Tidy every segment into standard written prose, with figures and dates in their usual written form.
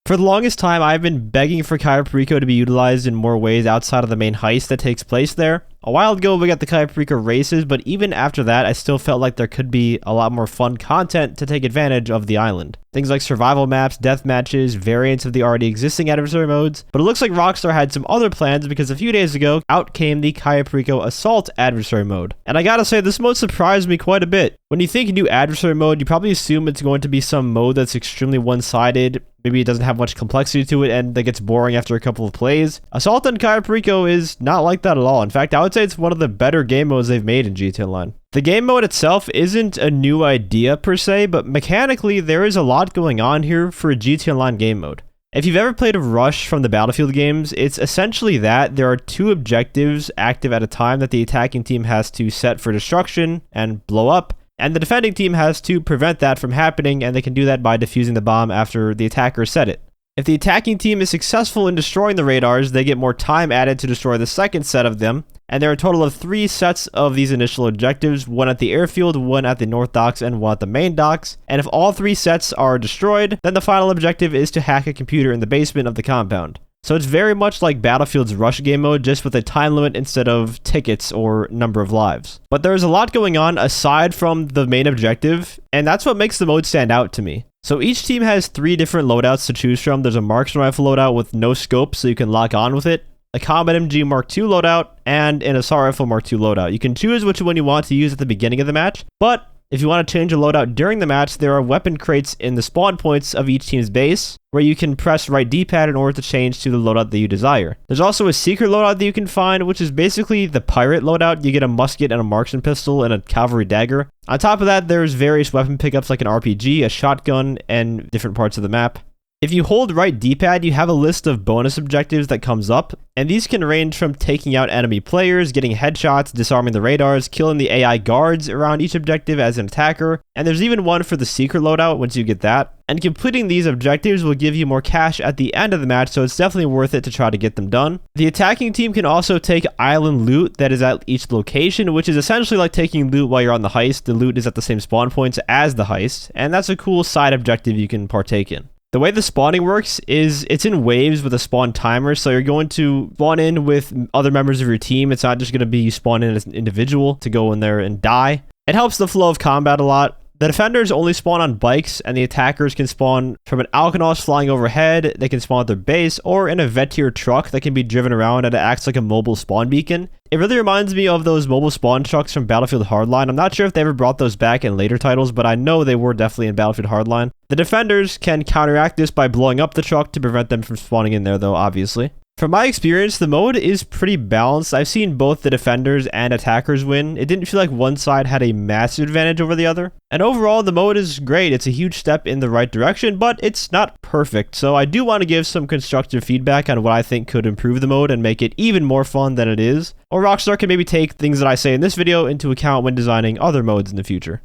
For the longest time, I've been begging for Cayo Perico to be utilized in more ways outside of the main heist that takes place there. A while ago, we got the Cayo Perico races, but even after that, I still felt like there could be a lot more fun content to take advantage of the island. Things like survival maps, death matches, variants of the already existing adversary modes, but it looks like Rockstar had some other plans because a few days ago, out came the Cayo Perico Assault adversary mode. And I gotta say, this mode surprised me quite a bit. When you think new adversary mode, you probably assume it's going to be some mode that's extremely one-sided, maybe it doesn't have much complexity to it and that gets boring after a couple of plays. Assault on Cayo Perico is not like that at all. In fact, I would say it's one of the better game modes they've made in GTA Online. The game mode itself isn't a new idea per se, but mechanically there is a lot going on here for a GTA Online game mode. If you've ever played a Rush from the Battlefield games, it's essentially that. There are two objectives active at a time that the attacking team has to set for destruction and blow up, and the defending team has to prevent that from happening, and they can do that by defusing the bomb after the attacker set it. If the attacking team is successful in destroying the radars, they get more time added to destroy the second set of them, and there are a total of 3 sets of these initial objectives, one at the airfield, one at the north docks, and one at the main docks. And if all 3 sets are destroyed, then the final objective is to hack a computer in the basement of the compound. So it's very much like Battlefield's Rush game mode, just with a time limit instead of tickets or number of lives. But there's a lot going on aside from the main objective, and that's what makes the mode stand out to me. So each team has 3 different loadouts to choose from. There's a marksman rifle loadout with no scope, so you can lock on with it, a combat MG Mark II loadout, and an assault rifle Mark II loadout. You can choose which one you want to use at the beginning of the match, but if you want to change a loadout during the match, there are weapon crates in the spawn points of each team's base, where you can press right D-pad in order to change to the loadout that you desire. There's also a secret loadout that you can find, which is basically the pirate loadout. You get a musket and a marksman pistol and a cavalry dagger. On top of that, there's various weapon pickups like an RPG, a shotgun, and different parts of the map. If you hold right D-pad, you have a list of bonus objectives that comes up, and these can range from taking out enemy players, getting headshots, disarming the radars, killing the AI guards around each objective as an attacker, and there's even one for the secret loadout once you get that. And completing these objectives will give you more cash at the end of the match, so it's definitely worth it to try to get them done. The attacking team can also take island loot that is at each location, which is essentially like taking loot while you're on the heist. The loot is at the same spawn points as the heist, and that's a cool side objective you can partake in. The way the spawning works is it's in waves with a spawn timer, so you're going to spawn in with other members of your team. It's not just going to be you spawn in as an individual to go in there and die. It helps the flow of combat a lot. The defenders only spawn on bikes, and the attackers can spawn from an Alkanoss flying overhead. They can spawn at their base, or in a Vetier truck that can be driven around and it acts like a mobile spawn beacon. It really reminds me of those mobile spawn trucks from Battlefield Hardline. I'm not sure if they ever brought those back in later titles, but I know they were definitely in Battlefield Hardline. The defenders can counteract this by blowing up the truck to prevent them from spawning in there, though, obviously. From my experience, the mode is pretty balanced. I've seen both the defenders and attackers win. It didn't feel like one side had a massive advantage over the other. And overall, the mode is great. It's a huge step in the right direction, but it's not perfect. So I do want to give some constructive feedback on what I think could improve the mode and make it even more fun than it is. Or Rockstar can maybe take things that I say in this video into account when designing other modes in the future.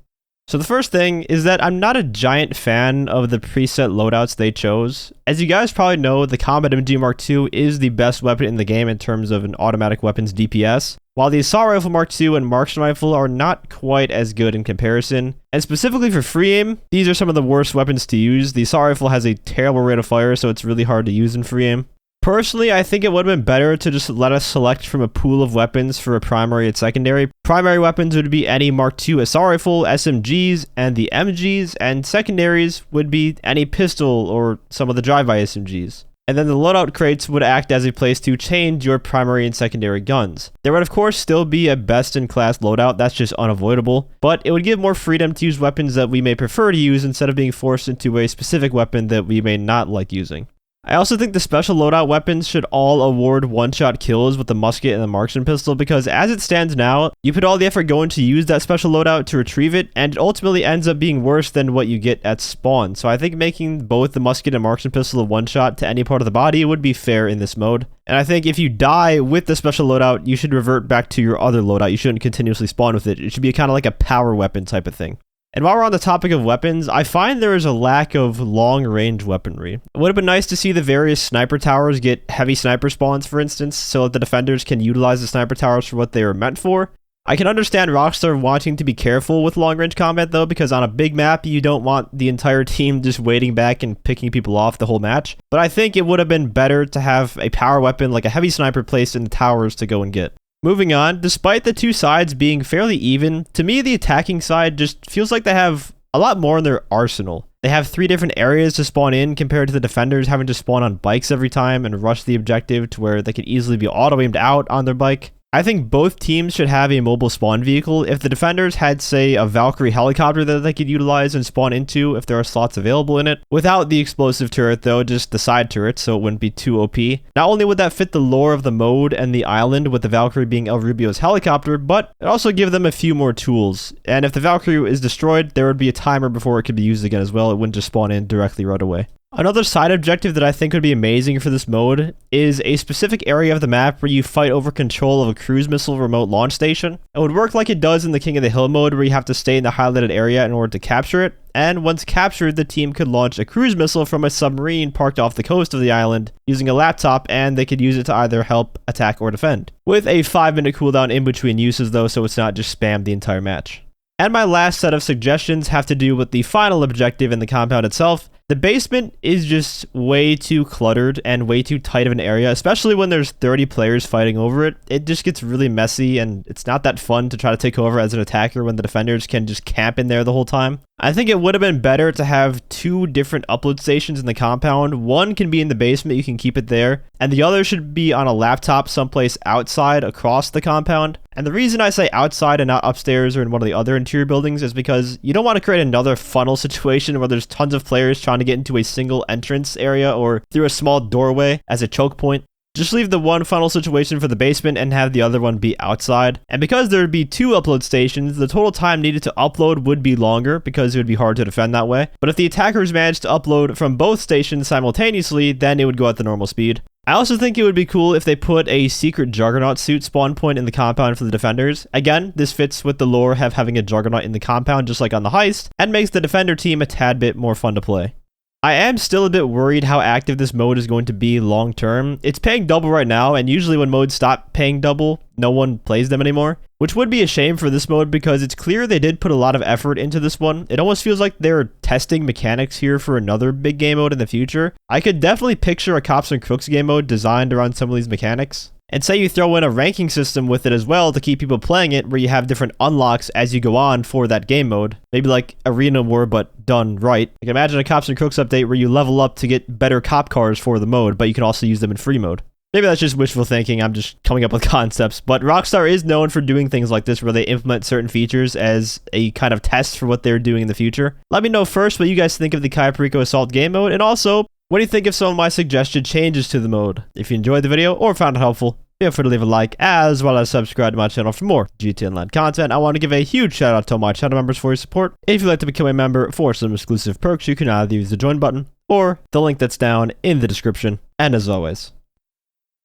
So the first thing is that I'm not a giant fan of the preset loadouts they chose. As you guys probably know, the Combat MG Mark II is the best weapon in the game in terms of an automatic weapons DPS, while the Assault Rifle Mark II and Marksman Rifle are not quite as good in comparison. And specifically for free aim, these are some of the worst weapons to use. The Assault Rifle has a terrible rate of fire, so it's really hard to use in free aim. Personally, I think it would have been better to just let us select from a pool of weapons for a primary and secondary. Primary weapons would be any Mark II assault rifle, SMGs, and the MGs, and secondaries would be any pistol or some of the drive-by SMGs. And then the loadout crates would act as a place to change your primary and secondary guns. There would of course still be a best-in-class loadout, that's just unavoidable, but it would give more freedom to use weapons that we may prefer to use instead of being forced into a specific weapon that we may not like using. I also think the special loadout weapons should all award one-shot kills with the musket and the marksman pistol, because as it stands now, you put all the effort going to use that special loadout to retrieve it, and it ultimately ends up being worse than what you get at spawn. So I think making both the musket and marksman pistol a one-shot to any part of the body would be fair in this mode. And I think if you die with the special loadout, you should revert back to your other loadout. You shouldn't continuously spawn with it. It should be kind of like a power weapon type of thing. And while we're on the topic of weapons, I find there is a lack of long-range weaponry. It would have been nice to see the various sniper towers get heavy sniper spawns, for instance, so that the defenders can utilize the sniper towers for what they are meant for. I can understand Rockstar wanting to be careful with long-range combat though, because on a big map, you don't want the entire team just waiting back and picking people off the whole match. But I think it would have been better to have a power weapon like a heavy sniper placed in the towers to go and get. Moving on, despite the two sides being fairly even, to me the attacking side just feels like they have a lot more in their arsenal. They have 3 different areas to spawn in compared to the defenders having to spawn on bikes every time and rush the objective to where they could easily be auto-aimed out on their bike. I think both teams should have a mobile spawn vehicle. If the defenders had, say, a Valkyrie helicopter that they could utilize and spawn into if there are slots available in it, without the explosive turret though, just the side turret, so it wouldn't be too OP. Not only would that fit the lore of the mode and the island with the Valkyrie being El Rubio's helicopter, but it also give them a few more tools. And if the Valkyrie is destroyed, there would be a timer before it could be used again as well. It wouldn't just spawn in directly right away. Another side objective that I think would be amazing for this mode is a specific area of the map where you fight over control of a cruise missile remote launch station. It would work like it does in the King of the Hill mode where you have to stay in the highlighted area in order to capture it, and once captured, the team could launch a cruise missile from a submarine parked off the coast of the island using a laptop, and they could use it to either help, attack, or defend. With a 5-minute cooldown in between uses though, so it's not just spammed the entire match. And my last set of suggestions have to do with the final objective in the compound itself. The basement is just way too cluttered and way too tight of an area, especially when there's 30 players fighting over it. It just gets really messy and it's not that fun to try to take over as an attacker when the defenders can just camp in there the whole time. I think it would have been better to have 2 different upload stations in the compound. One can be in the basement, you can keep it there, and the other should be on a laptop someplace outside across the compound. And the reason I say outside and not upstairs or in one of the other interior buildings is because you don't want to create another funnel situation where there's tons of players trying to get into a single entrance area or through a small doorway as a choke point. Just leave the one funnel situation for the basement and have the other one be outside. And because there would be 2 upload stations, the total time needed to upload would be longer because it would be hard to defend that way. But if the attackers managed to upload from both stations simultaneously, then it would go at the normal speed. I also think it would be cool if they put a secret Juggernaut suit spawn point in the compound for the defenders. Again, this fits with the lore of having a Juggernaut in the compound just like on the heist, and makes the defender team a tad bit more fun to play. I am still a bit worried how active this mode is going to be long term. It's paying double right now, and usually when modes stop paying double, no one plays them anymore. Which would be a shame for this mode because it's clear they did put a lot of effort into this one. It almost feels like they're testing mechanics here for another big game mode in the future. I could definitely picture a Cops and Crooks game mode designed around some of these mechanics. And say you throw in a ranking system with it as well to keep people playing it, where you have different unlocks as you go on for that game mode. Maybe like Arena War, but done right. Like imagine a Cops and Crooks update where you level up to get better cop cars for the mode, but you can also use them in free mode. Maybe that's just wishful thinking, I'm just coming up with concepts, but Rockstar is known for doing things like this where they implement certain features as a kind of test for what they're doing in the future. Let me know first what you guys think of the Cayo Perico Assault game mode, and also, what do you think of some of my suggested changes to the mode? If you enjoyed the video or found it helpful, feel free to leave a like, as well as subscribe to my channel for more GTA Online content. I want to give a huge shout out to all my channel members for your support. If you'd like to become a member for some exclusive perks, you can either use the join button or the link that's down in the description. And as always,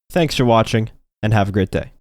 thanks for watching and have a great day.